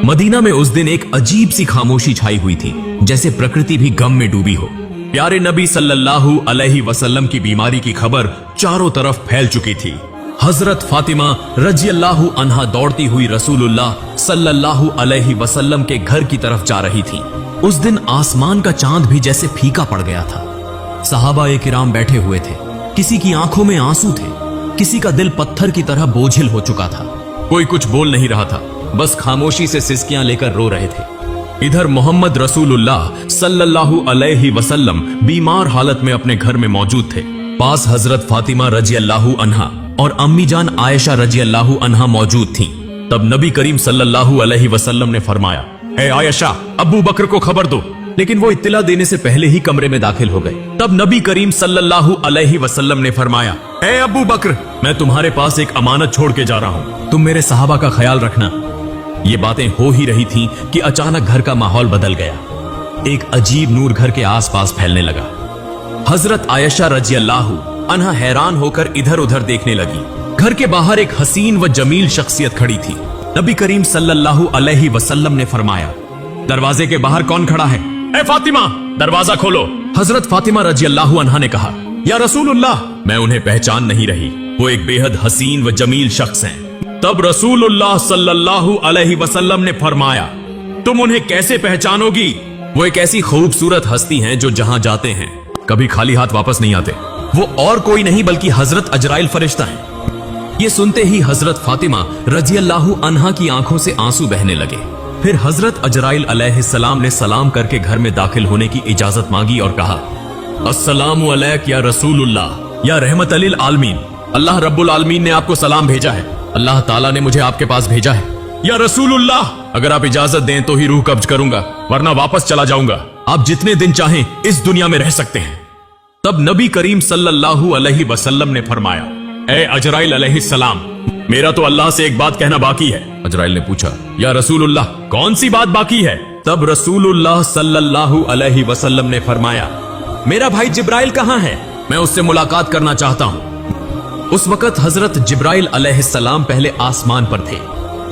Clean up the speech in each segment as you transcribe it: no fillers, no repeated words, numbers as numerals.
Medina में उस दिन एक अजीब सी खामोशी छाई हुई थी, जैसे प्रकृति भी गम में डूबी हो। प्यारे नबी सल्लल्लाहु अलैहि वसल्लम की बीमारी की खबर चारों तरफ फैल चुकी थी। हजरत फातिमा रजियल्लाहु अन्हा दौड़ती हुई रसूलुल्लाह सल्लल्लाहु अलैहि वसल्लम के घर की तरफ जा रही थी। उस दिन आसमान का चांद भी जैसे फीका पड़ गया था। सहाबा-ए किराम बैठे हुए थे, किसी की आंखों में आंसू थे, किसी का दिल पत्थर की तरह बोझिल हो चुका था। कोई कुछ बोल नहीं रहा था, बस खामोशी से सिसकियां लेकर रो रहे थे। इधर मोहम्मद रसूलुल्लाह सल्लल्लाहु अलैहि वसल्लम बीमार हालत में अपने घर में मौजूद थे। पास हजरत फातिमा रजियल्लाहु अन्हा और अम्मी जान आयशा रजियल्लाहु अन्हा मौजूद थीं। तब नबी करीम सल्लल्लाहु अलैहि वसल्लम ने फरमाया, ए आयशा, अबू बकर को खबर दो। लेकिन वो इत्तला देने से पहले ही कमरे में दाखिल हो गए। तब नबी करीम सल्लल्लाहु अलैहि वसल्लम ने फरमाया, ए अबू बकर, मैं तुम्हारे पास एक अमानत छोड़ के जा रहा हूँ, तुम मेरे सहाबा का ख्याल रखना। ये बातें हो ही रही थीं कि अचानक घर का माहौल बदल गया। एक अजीब नूर घर के आसपास फैलने लगा। हजरत आयशा रजियल्लाहु अन्हा हैरान होकर इधर उधर देखने लगी। घर के बाहर एक हसीन व जमील शख्सियत खड़ी थी। नबी करीम सल्लल्लाहु अलैहि वसल्लम ने फरमाया, दरवाजे के बाहर कौन खड़ा है? ए फातिमा, दरवाजा खोलो। हजरत फातिमा रजियल्लाहु अन्हा ने कहा, या रसूलुल्लाह, मैं उन्हें पहचान नहीं रही, वो एक बेहद हसीन व जमील शख्स हैं। तब रसूलुल्लाह सल्लल्लाहु अलैहि वसल्लम ने फरमाया, तुम उन्हें कैसे पहचानोगी? वो एक ऐसी खूबसूरत हस्ती हैं जो जहां जाते हैं कभी खाली हाथ वापस नहीं आते। वो और कोई नहीं बल्कि हजरत अजराइल फरिश्ता हैं। ये सुनते ही हजरत फातिमा रजियल्लाहु अन्हा की आंखों से आंसू बहने लगे। फिर हजरत अजराइल अलैहिस्सलाम ने सलाम करके घर में दाखिल होने की इजाजत मांगी और कहा, अस्सलामु अलैक या रसूलुल्लाह, या रहमत लिल आलमीन, अल्लाह रब्बुल आलमीन ने आपको सलाम भेजा है। अल्लाह ताला ने मुझे आपके पास भेजा है। या रसूलुल्लाह, अगर आप इजाजत दें तो ही रूह कब्ज करूंगा, वरना वापस चला जाऊंगा। आप जितने दिन चाहें इस दुनिया में रह सकते हैं। तब नबी करीम सल्लल्लाहु अलैहि वसल्लम ने फरमाया, ए अजराइल अलैहिस्सलाम, मेरा तो अल्लाह से एक बात कहना बाकी है। अजराइल ने पूछा, या रसूलुल्लाह, कौन सी बात बाकी है? तब रसूलुल्लाह सल्लल्लाहु अलैहि वसल्लम ने फरमाया, मेरा भाई जिब्राइल कहाँ है? मैं उससे मुलाकात करना चाहता हूँ। उस वक्त हजरत जिब्राइल अलैहिस्सलाम पहले आसमान पर थे।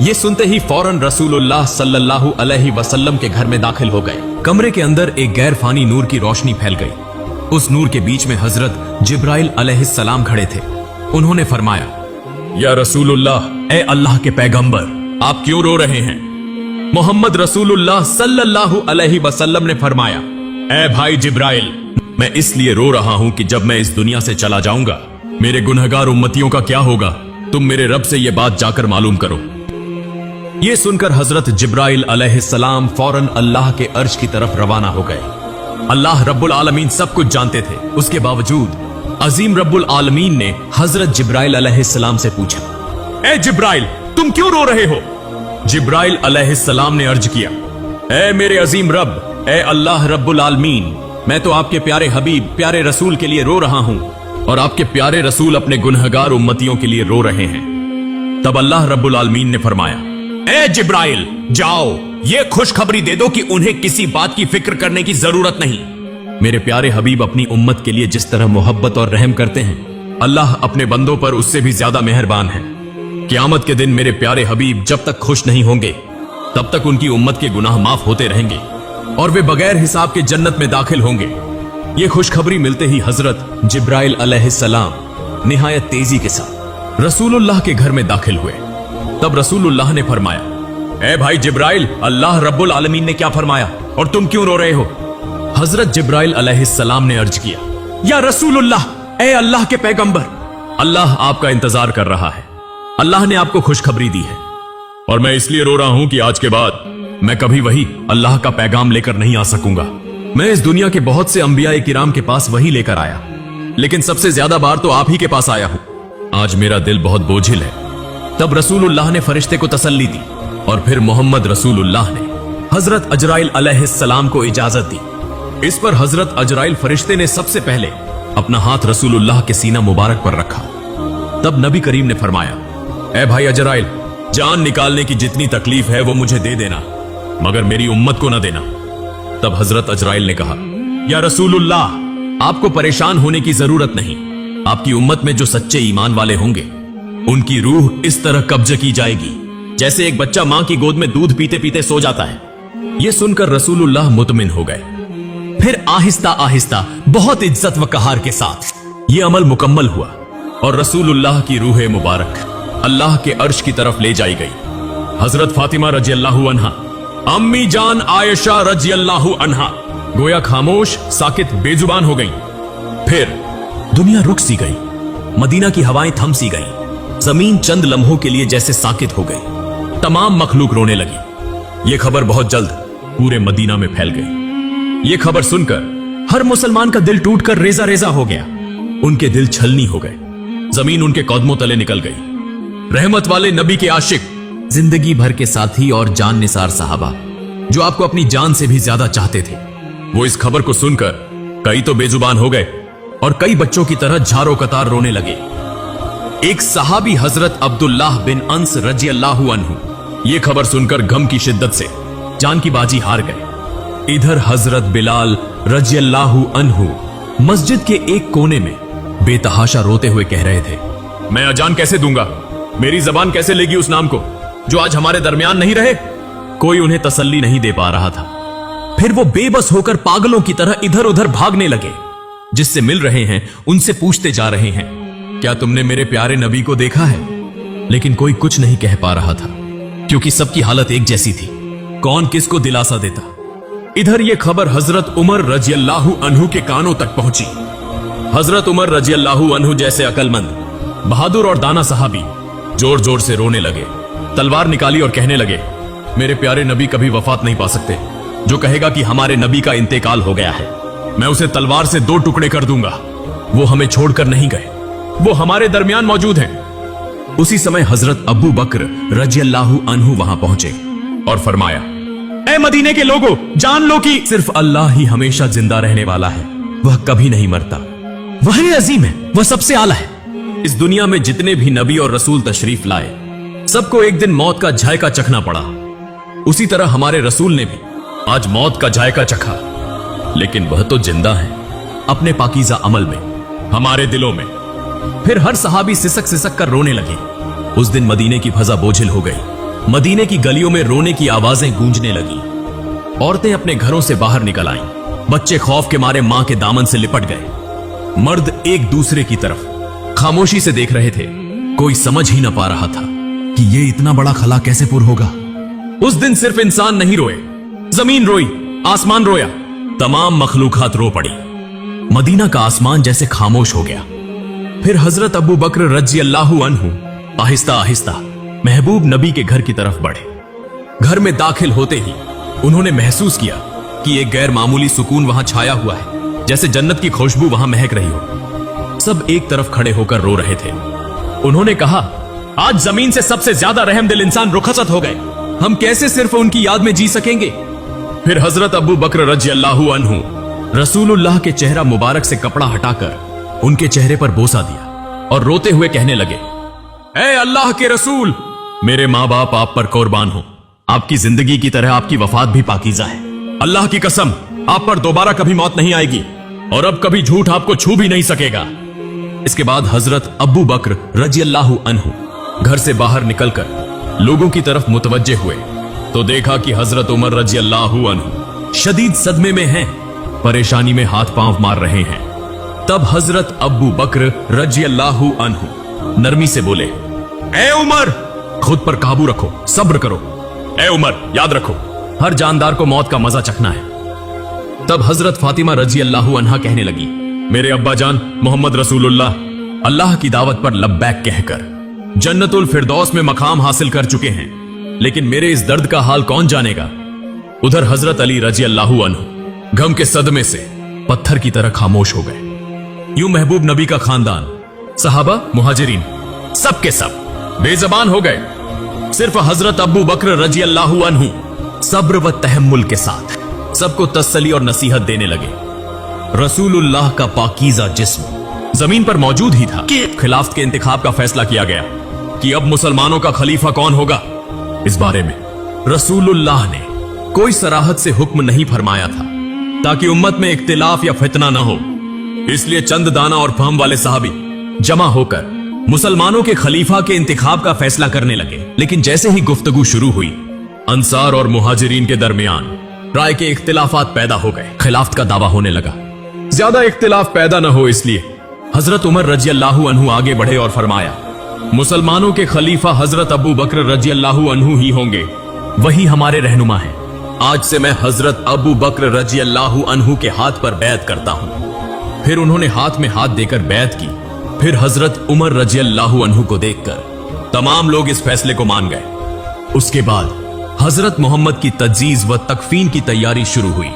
ये सुनते ही फौरन रसूलुल्लाह सल्लल्लाहु अलैहि वसल्लम के घर में दाखिल हो गए। कमरे के अंदर एक गैर फानी नूर की रोशनी फैल गई। उस नूर के बीच में हजरत जिब्राइल अलैहिस्सलाम खड़े थे। उन्होंने फरमाया, या रसूलुल्लाह, ए अल्लाह के पैगंबर, आप क्यों रो रहे हैं? मोहम्मद रसूलुल्लाह सल्लल्लाहु अलैहि वसल्लम ने फरमाया, ए भाई जिब्राइल, मैं इसलिए रो रहा हूं कि जब मैं इस दुनिया से चला जाऊंगा, मेरे गुनहगार उम्मतियों का क्या होगा? तुम मेरे रब से यह बात जाकर मालूम करो। यह सुनकर हजरत जिब्राइल अलैहिस्सलाम फौरन अल्लाह के अर्श की तरफ रवाना हो गए। अल्लाह रब्बुल आलमीन सब कुछ जानते थे, उसके बावजूद अजीम रब्बुल आलमीन ने हजरत जिब्राइल अलैहिस्सलाम से पूछा, ए जिब्राइल, तुम क्यों रो रहे हो? जिब्राइल अलैहिस्सलाम ने अर्ज किया, ए मेरे अजीम रब, ए अल्लाह रब्बुल आलमीन, मैं तो आपके प्यारे हबीब, प्यारे रसूल के लिए रो रहा हूं और आपके प्यारे रसूल अपने गुनहगार उम्मतियों के लिए रो रहे हैं। तब अल्लाह रब्बुल आलमीन ने फरमाया, ए जिब्राइल, जाओ, ये खुशखबरी दे दो कि उन्हें किसी बात की फिक्र करने की जरूरत नहीं। मेरे प्यारे हबीब अपनी उम्मत के लिए जिस तरह मोहब्बत और रहम करते हैं, अल्लाह अपने बंदों पर उससे भी ज्यादा मेहरबान है। क़यामत के दिन मेरे प्यारे हबीब जब तक खुश नहीं होंगे, तब तक उनकी उम्मत के गुनाह माफ होते रहेंगे और वे बगैर हिसाब के जन्नत में दाखिल होंगे। ये खुशखबरी मिलते ही हजरत जिब्राइल अलैहिस्सलाम निहायत तेजी के साथ रसूलुल्लाह के घर में दाखिल हुए। तब रसूलुल्लाह ने फरमाया, ए भाई जिब्राइल, अल्लाह रब्बुल आलमीन ने क्या फरमाया और तुम क्यों रो रहे हो? हजरत जिब्राइल अलैहिस्सलाम ने अर्ज किया, या रसूलुल्लाह, ए अल्लाह के पैगंबर, अल्लाह आपका इंतजार कर रहा है। अल्लाह ने आपको खुशखबरी दी है और मैं इसलिए रो रहा हूं कि आज के बाद मैं कभी वही अल्लाह का पैगाम लेकर नहीं आ सकूंगा। मैं इस दुनिया के बहुत से अंबिया किराम के पास वही लेकर आया, लेकिन सबसे ज्यादा बार तो आप ही के पास आया हूं। आज मेरा दिल बहुत बोझिल है। तब रसूलुल्लाह ने फरिश्ते को तसल्ली दी और फिर मोहम्मद रसूलुल्लाह ने हजरत अजराइल अलैहिस्सलाम को इजाजत दी। इस पर हजरत अजराइल फरिश्ते ने सबसे पहले अपना हाथ रसूलुल्लाह के सीना मुबारक पर रखा। तब नबी करीम ने फरमाया, ए भाई अजराइल, जान निकालने की जितनी तकलीफ है वो मुझे दे देना, मगर मेरी उम्मत को न देना। तब हजरत अजराइल ने कहा, या रसूलुल्लाह, आपको परेशान होने की जरूरत नहीं। आपकी उम्मत में जो सच्चे ईमान वाले होंगे, उनकी रूह इस तरह कब्ज की जाएगी जैसे एक बच्चा मां की गोद में दूध पीते पीते सो जाता है। यह सुनकर रसूलुल्लाह मुतमिन हो गए। फिर आहिस्ता आहिस्ता बहुत इज्जत व कहार के साथ यह अमल मुकम्मल हुआ और रसूलुल्लाह की रूह मुबारक अल्लाह के अर्श की तरफ ले जाई गई। हजरत फातिमा रजी अल्लाह अन्हा, अम्मी जान आयशा रजी अल्लाह अन्हा गोया खामोश, साकित, बेजुबान हो गई। फिर दुनिया रुक सी गई, मदीना की हवाएं थम सी गई, जमीन चंद लम्हों के लिए जैसे साकित हो गई। तमाम मखलूक रोने लगी। यह खबर बहुत जल्द पूरे मदीना में फैल गई। यह खबर सुनकर हर मुसलमान का दिल टूटकर रेजा रेजा हो गया। उनके दिल छलनी हो गए, जमीन उनके कदमों तले निकल गई। रहमत वाले नबी के आशिक, जिंदगी भर के साथी और जान निसार साहबा जो आपको अपनी जान से भी ज्यादा चाहते थे, वो इस खबर को सुनकर कई तो बेजुबान हो गए और कई बच्चों की तरह झारो कतार रोने लगे। एक सहाबी हजरत अब्दुल्लाह बिन अंस रजी अल्लाह अन्हु ये खबर सुनकर गम की शिद्दत से जान की बाजी हार गए। इधर हजरत बिलाल रजी अल्लाह अन्हु मस्जिद के एक कोने में बेतहाशा रोते हुए कह रहे थे, मैं अजान कैसे दूंगा, मेरी जबान कैसे लेगी उस नाम को जो आज हमारे दरमियान नहीं रहे। कोई उन्हें तसल्ली नहीं दे पा रहा था। फिर वो बेबस होकर पागलों की तरह इधर उधर भागने लगे। जिससे मिल रहे हैं उनसे पूछते जा रहे हैं, क्या तुमने मेरे प्यारे नबी को देखा है? लेकिन कोई कुछ नहीं कह पा रहा था क्योंकि सबकी हालत एक जैसी थी। कौन किसको दिलासा देता। इधर यह खबर हजरत उमर रजी अल्लाह अन्हु के कानों तक पहुंची। हजरत उमर रजी अल्लाह अन्हु जैसे अकलमंद, बहादुर और दाना सहाबी जोर जोर से रोने लगे, तलवार निकाली और कहने लगे, मेरे प्यारे नबी कभी वफात नहीं पा सकते। जो कहेगा कि हमारे नबी का इंतेकाल हो गया है, मैं उसे तलवार से 2 टुकड़े कर दूंगा। वो हमें छोड़कर नहीं गए, वो हमारे दरमियान मौजूद हैं। उसी समय हजरत अबू बकर रजी अल्लाह अन्हु वहां पहुंचे और फरमाया, ऐ मदीने के लोगों, जान लो कि सिर्फ अल्लाह ही हमेशा जिंदा रहने वाला है, वह कभी नहीं मरता। वही अजीम है, वह सबसे आला है। इस दुनिया में जितने भी नबी और रसूल तशरीफ लाए, सबको एक दिन मौत का जायका चखना पड़ा। उसी तरह हमारे रसूल ने भी आज मौत का जायका चखा, लेकिन वह तो जिंदा है अपने पाकीज़ा अमल में, हमारे दिलों में। फिर हर सहाबी सिसक सिसक कर रोने लगे। उस दिन मदीने की फजा बोझिल हो गई। मदीने की गलियों में रोने की आवाजें गूंजने लगी। औरतें अपने घरों से बाहर निकल आईं, बच्चे खौफ के मारे मां के दामन से लिपट गए। मर्द एक दूसरे की तरफ खामोशी से देख रहे थे। कोई समझ ही ना पा रहा था कि ये इतना बड़ा खला कैसे पुर होगा। उस दिन सिर्फ इंसान नहीं रोए, जमीन रोई, आसमान रोया, तमाम मखलूकात रो पड़ी। मदीना का आसमान जैसे खामोश हो गया। फिर हजरत अबू बकर रजी अल्लाह अन्हु आहिस्ता आहिस्ता महबूब नबी के घर की तरफ बढ़े। घर में दाखिल होते ही उन्होंने महसूस किया कि एक गैर मामूली सुकून वहां छाया हुआ है, जैसे जन्नत की खुशबू वहां महक रही हो। सब एक तरफ खड़े होकर रो रहे थे। उन्होंने कहा, आज जमीन से सबसे ज्यादा रहमदिल इंसान रुखसत हो गए, हम कैसे सिर्फ उनकी याद में जी सकेंगे। फिर हजरत अबू बकर रजी अल्लाह अन्हु रसूलुल्लाह के चेहरा मुबारक से कपड़ा हटाकर उनके चेहरे पर बोसा दिया और रोते हुए कहने लगे, ऐ अल्लाह के रसूल, मेरे माँ बाप आप पर कुर्बान हो। आपकी जिंदगी की तरह आपकी वफात भी पाकीज़ा है। अल्लाह की कसम, आप पर दोबारा कभी मौत नहीं आएगी और अब कभी झूठ आपको छू भी नहीं सकेगा। इसके बाद हजरत अबू बकर रजी अल्लाह अन्हु घर से बाहर निकलकर लोगों की तरफ मुतवज्जे हुए तो देखा कि हजरत उमर रजी अल्लाह अन्हु शदीद सदमे में हैं, परेशानी में हाथ पांव मार रहे हैं। तब हजरत अबू बकर रजी अल्लाह अन्हु नरमी से बोले, ए उमर, खुद पर काबू रखो, सब्र करो। ए उमर, याद रखो, हर जानदार को मौत का मजा चखना है। तब हजरत फातिमा रजी अल्लाह अन्हा कहने लगी, मेरे अब्बा जान मोहम्मद रसूलुल्लाह अल्लाह की दावत पर लब्बैक कहकर जन्नतुल फिरदौस में मकाम हासिल कर चुके हैं, लेकिन मेरे इस दर्द का हाल कौन जानेगा। उधर हजरत अली रजी अल्लाह अन्हु गम के सदमे से पत्थर की तरह खामोश हो गए। यूं महबूब नबी का खानदान, सहाबा, मुहाजिरीन, सब के सब बेजबान हो गए। सिर्फ हजरत अबू बकर रजी अल्लाह अन्हु सब्र व तहम्मुल के साथ सबको तसल्ली और नसीहत देने लगे। रसूलुल्लाह का पाकीज़ा जिस्म जमीन पर मौजूद ही था कि खिलाफत के इंतखाब का फैसला किया गया कि अब मुसलमानों का खलीफा कौन होगा। इस बारे में रसूलुल्लाह ने कोई सराहत से हुक्म नहीं फरमाया था ताकि उम्मत में इख्तिलाफ या फितना न हो। इसलिए चंद दाना और फहम वाले साहबी जमा होकर मुसलमानों के खलीफा के इंतखाब का फैसला करने लगे। लेकिन जैसे ही गुफ्तगू शुरू हुई, अंसार और मुहाजिरीन के दरमियान राय के इख्तिलाफात पैदा हो गए। खिलाफत का दावा होने लगा। ज्यादा इख्तिलाफ पैदा न हो इसलिए हजरत उमर रजी अल्लाहु अन्हु आगे बढ़े और फरमाया, मुसलमानों के खलीफा हजरत अबू बकर रजी अल्लाहु अन्हु ही होंगे, वही हमारे रहनुमा हैं। आज से मैं हजरत अबू बकर रजी अल्लाहु अन्हु के हाथ पर बैत करता हूं। फिर उन्होंने हाथ में हाथ देकर बैत की। फिर हजरत उमर रजी अल्लाहु अन्हु को देखकर तमाम लोग इस फैसले को मान गए। उसके बाद हजरत मोहम्मद की तज्जीज व तकफीन की तैयारी शुरू हुई।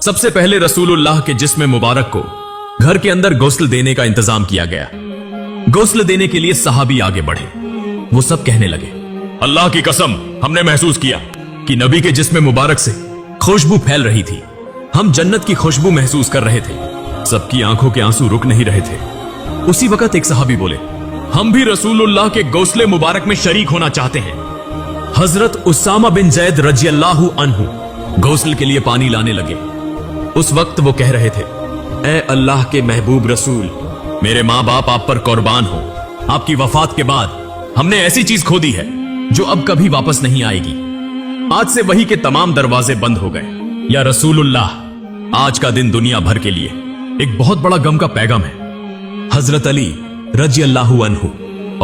सबसे पहले रसूलुल्लाह के जिस्म मुबारक को घर के अंदर गुस्ल देने का इंतजाम किया गया। गुस्ल देने के लिए सहाबी आगे बढ़े। वो सब कहने लगे, अल्लाह की कसम, हमने महसूस किया कि नबी के जिस्म मुबारक से खुशबू फैल रही थी। हम जन्नत की खुशबू महसूस कर रहे थे। सबकी आंखों के आंसू रुक नहीं रहे थे। उसी वक्त एक सहाबी बोले, हम भी रसूलुल्लाह के गौसले मुबारक में शरीक होना चाहते हैं। हजरत उसामा बिन जैद रजी अल्लाहु अन्हु गौसल के लिए पानी लाने लगे। उस वक्त वो कह रहे थे, ए अल्लाह के महबूब रसूल, मेरे माँ बाप आप पर कुर्बान हो। आपकी वफात के बाद हमने ऐसी चीज खो दी है जो अब कभी वापस नहीं आएगी। आज से वही के तमाम दरवाजे बंद हो गए। या रसूलुल्लाह, आज का दिन दुनिया भर के लिए एक बहुत बड़ा गम का पैगाम है। हजरत अली रजी अल्लाहु अन्हु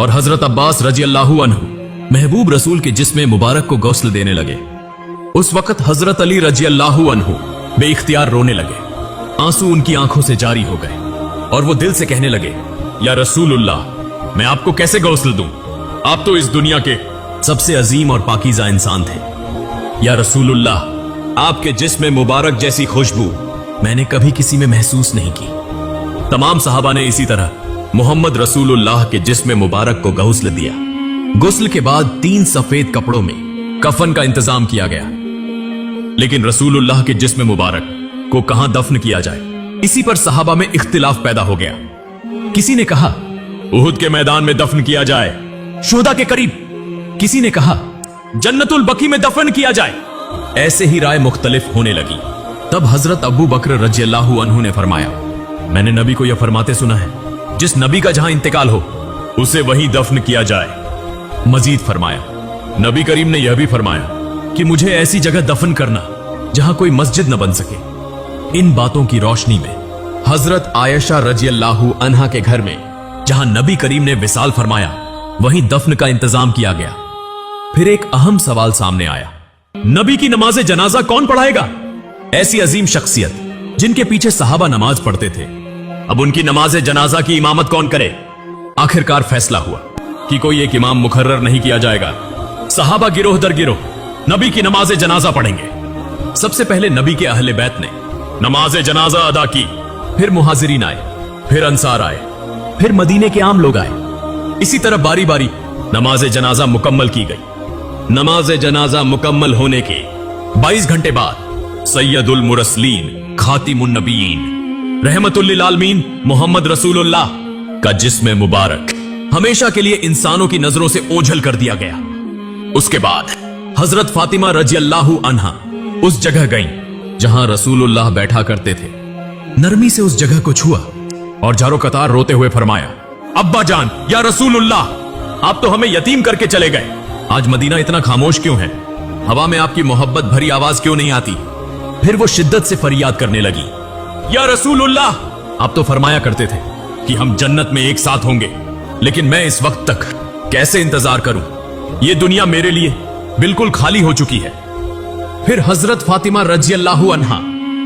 और हजरत अब्बास रजी अल्लाहु अन्हु महबूब रसूल के जिस्म मुबारक को गौसल देने लगे। उस वक्त हजरत अली रजी अल्लाहु अन्हु बेइख्तियार रोने लगे। आंसू उनकी आंखों से जारी हो गए और वो दिल से कहने लगे, या रसूलुल्लाह, मैं आपको कैसे गौसल दूं? आप तो इस दुनिया के सबसे अजीम और पाकीज़ा इंसान थे। या रसूलुल्लाह, आपके जिस्म मुबारक जैसी खुशबू मैंने कभी किसी में महसूस नहीं की। तमाम सहाबा ने इसी तरह मोहम्मद रसूलुल्लाह के जिस्म मुबारक को गौसल दिया। गुस्ल के बाद 3 सफेद कपड़ों में कफन का इंतजाम किया गया। लेकिन रसूलुल्लाह के जिस्म मुबारक को कहां दफन किया जाए, इसी पर सहाबा में इख्तिलाफ पैदा हो गया। किसी ने कहा उहुद के मैदान में दफन किया जाए, शुहदा के करीब। किसी ने कहा जन्नतुल बकी में दफन किया जाए। ऐसे ही राय मुख्तलिफ होने लगी। तब हजरत अबू बकर रजी अल्लाहु अन्हु ने फरमाया, मैंने नबी को यह फरमाते सुना है, जिस नबी का जहां इंतकाल हो उसे वहीं दफन किया जाए। मजीद फरमाया, नबी करीम ने यह भी फरमाया कि मुझे ऐसी जगह दफन करना जहां कोई मस्जिद न बन सके। इन बातों की रोशनी में हजरत आयशा रजी अल्लाहु अन्हा के घर में जहां नबी करीम ने विसाल फरमाया, वहीं दफन का इंतजाम किया गया। फिर एक अहम सवाल सामने आया, नबी की नमाज जनाजा कौन पढ़ाएगा? ऐसी अजीम शख्सियत जिनके पीछे सहाबा नमाज पढ़ते थे, अब उनकी नमाज जनाजा की इमामत कौन करे? आखिरकार फैसला हुआ कि कोई एक इमाम मुकर्रर नहीं किया जाएगा। सहाबा गिरोह दर गिरोह नबी की नमाज जनाजा पढ़ेंगे। सबसे पहले नबी के अहले बैत ने नमाज जनाजा अदा की। फिर मुहाजिरीन आए, फिर अंसार आए, फिर मदीने के आम लोग आए। इसी तरह बारी बारी नमाज जनाजा मुकम्मल की गई। नमाज जनाजा मुकम्मल होने के 22 घंटे बाद सैयदुल मुरसलीन खातिमुन नबीयीन रहमतुल लिल आलमीन मोहम्मद रसूलुल्लाह का जिस्म मुबारक हमेशा के लिए इंसानों की नजरों से ओझल कर दिया गया। उसके बाद हजरत फातिमा रजी अल्लाहु अन्हा उस जगह गईं जहां रसूलुल्लाह बैठा करते थे। नरमी से उस जगह को छुआ और जारो कतार रोते हुए फरमाया, अब्बा जान, या रसूलुल्लाह, आप तो हमें यतीम करके चले गए। आज मदीना इतना खामोश क्यों है? हवा में आपकी मोहब्बत भरी आवाज क्यों नहीं आती? फिर वो शिद्दत से फरियाद करने लगी, या रसूलुल्लाह, आप तो फरमाया करते थे कि हम जन्नत में एक साथ होंगे, लेकिन मैं इस वक्त तक कैसे इंतजार करूं? ये दुनिया मेरे लिए बिल्कुल खाली हो चुकी है। फिर हजरत फातिमा रजी अल्लाहु अन्हा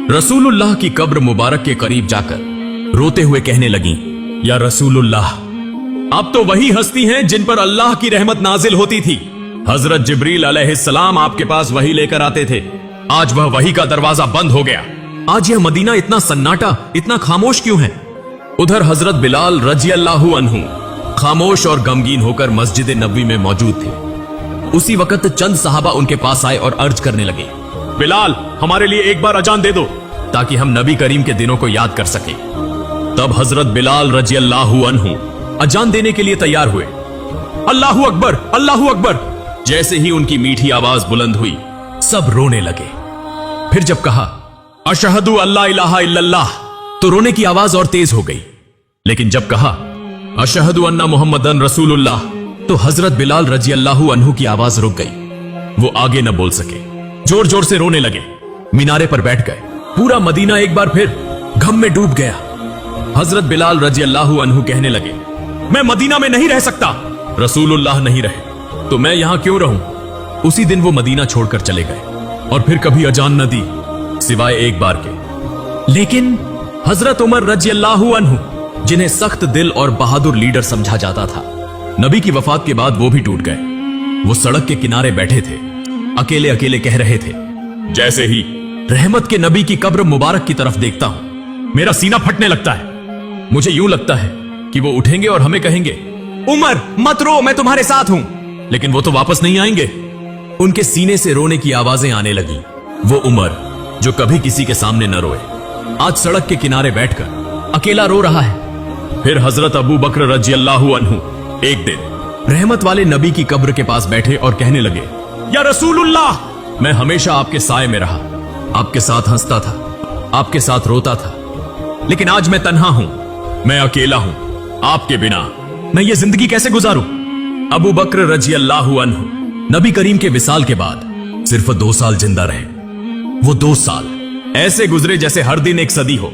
रसूलुल्लाह की कब्र मुबारक के करीब जाकर रोते हुए कहने लगी, या रसूलुल्लाह, आप तो वही हस्ती हैं जिन पर अल्लाह की रहमत नाजिल होती थी। हजरत जिब्रील अलैहिस्सलाम आपके पास वही लेकर आते थे। आज वह वही का दरवाजा बंद हो गया। आज यह मदीना इतना सन्नाटा, इतना खामोश क्यों है? उधर हजरत बिलाल रजी अल्लाहु अन्हु खामोश और गमगीन होकर मस्जिद नबवी में मौजूद थे। उसी वक्त चंद सहाबा उनके पास आए और अर्ज करने लगे, बिलाल, हमारे लिए एक बार अजान दे दो ताकि हम नबी करीम के दिनों को याद कर सकें। तब हजरत बिलाल रजी अल्लाहु अन्हु अजान देने के लिए तैयार हुए। अल्लाहु अकबर, अल्लाहु अकबर। जैसे ही उनकी मीठी आवाज बुलंद हुई, सब रोने लगे। फिर जब कहा अशहदु अल्ला इलाहा इल्लल्लाह, तो रोने की आवाज और तेज हो गई। लेकिन जब कहा अशहदु अन्ना मुहम्मदन रसूलुल्लाह, तो हजरत बिलाल रजी अल्लाहु अन्हु की आवाज रुक गई। वो आगे न बोल सके, जोर जोर से रोने लगे। मीनारे पर बैठ गए। पूरा मदीना एक बार फिर गम में डूब गया। हजरत बिलाल रजी अल्लाहु अन्हु कहने लगे, मैं मदीना में नहीं रह सकता। रसूलुल्लाह नहीं रहे तो मैं यहां क्यों रहूं? उसी दिन वो मदीना छोड़कर चले गए और फिर कभी अजान न दी सिवाय एक बार के। लेकिन हजरत उमर रजी अल्लाहु अन्हु, जिन्हें सख्त दिल और बहादुर लीडर समझा जाता था, नबी की वफात के बाद वो भी टूट गए। वो सड़क के किनारे बैठे थे, अकेले अकेले कह रहे थे, जैसे ही रहमत के नबी की कब्र मुबारक की तरफ देखता हूं मेरा सीना फटने लगता है। मुझे यूं लगता है कि वो उठेंगे और हमें कहेंगे, उमर मत रो, मैं तुम्हारे साथ हूं। लेकिन वो तो वापस नहीं आएंगे। उनके सीने से रोने की आवाजें आने लगी। वो उमर जो कभी किसी के सामने न रोए, आज सड़क के किनारे बैठकर अकेला रो रहा है। फिर हजरत अबू बकर रजी अल्लाहु अन्हु एक दिन रहमत वाले नबी की कब्र के पास बैठे और कहने लगे, या रसूलुल्लाह, मैं हमेशा आपके साए में रहा, आपके साथ हंसता था, आपके साथ रोता था, लेकिन आज मैं तन्हा हूं, मैं अकेला हूं। आपके बिना मैं ये जिंदगी कैसे गुजारूं? अबू बकर रजी अल्लाहु अन्हु नबी करीम के विसाल के बाद सिर्फ 2 साल जिंदा रहे। वो 2 साल ऐसे गुजरे जैसे हर दिन एक सदी हो।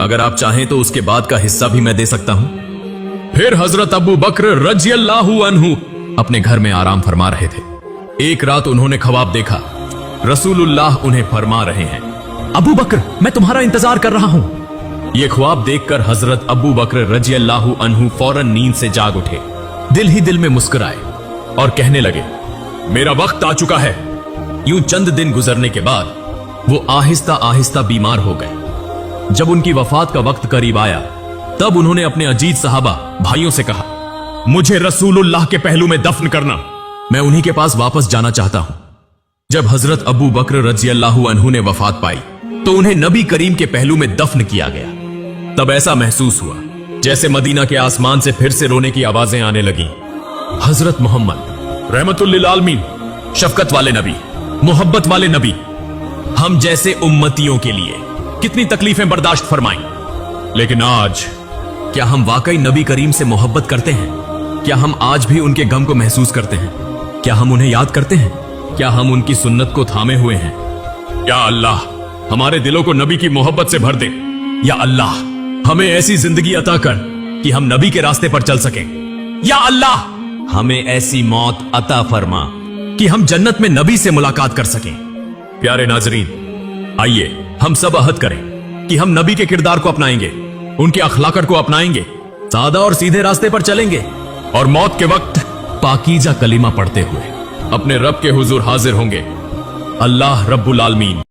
अगर आप चाहें तो उसके बाद का हिस्सा भी मैं दे सकता हूं। फिर हजरत अबू बकर रजी अल्लाहु अन्हु अपने घर में आराम फरमा रहे थे। एक रात उन्होंने ख्वाब देखा, रसूलुल्लाह उन्हें फरमा रहे हैं, अबू बकर, मैं तुम्हारा इंतजार कर रहा हूं। यह ख्वाब देखकर हजरत अबू बकर रजी अल्लाहु अन्हु फौरन नींद से जाग उठे, दिल ही दिल में मुस्कुराए और कहने लगे, मेरा वक्त आ चुका है। यूं चंद दिन गुजरने के बाद वो आहिस्ता आहिस्ता बीमार हो गए। जब उनकी वफात का वक्त करीब आया, तब उन्होंने अपने अजीज सहाबा भाइयों से कहा, मुझे रसूलुल्लाह के पहलू में दफन करना, मैं उन्हीं के पास वापस जाना चाहता हूं। जब हजरत अबू बकर रजी अल्लाहु अन्हु ने वफात पाई तो उन्हें नबी करीम के पहलू में दफन किया गया। तब ऐसा महसूस हुआ जैसे मदीना के आसमान से फिर से रोने की आवाजें आने लगी। हजरत मोहम्मद रहमतुल लिल आलमीन, शफकत वाले नबी, मोहब्बत वाले नबी, हम जैसे उम्मतियों के लिए कितनी तकलीफें बर्दाश्त फरमाई। लेकिन आज क्या हम वाकई नबी करीम से मोहब्बत करते हैं? क्या हम आज भी उनके गम को महसूस करते हैं? क्या हम उन्हें याद करते हैं? क्या हम उनकी सुन्नत को थामे हुए हैं? या अल्लाह, हमारे दिलों को नबी की मोहब्बत से भर दे। या अल्लाह, हमें ऐसी जिंदगी अता कर कि हम नबी के रास्ते पर चल सकें। या अल्लाह, हमें ऐसी मौत अता फरमा कि हम जन्नत में नबी से मुलाकात कर सकें। प्यारे नाजरीन, आइए हम सब अहद करें कि हम नबी के किरदार को अपनाएंगे, उनके अखलाकत को अपनाएंगे, सादा और सीधे रास्ते पर चलेंगे और मौत के वक्त पाकीजा कलीमा पढ़ते हुए अपने रब के हुजूर हाजिर होंगे। अल्लाह रब्बुल आलमीन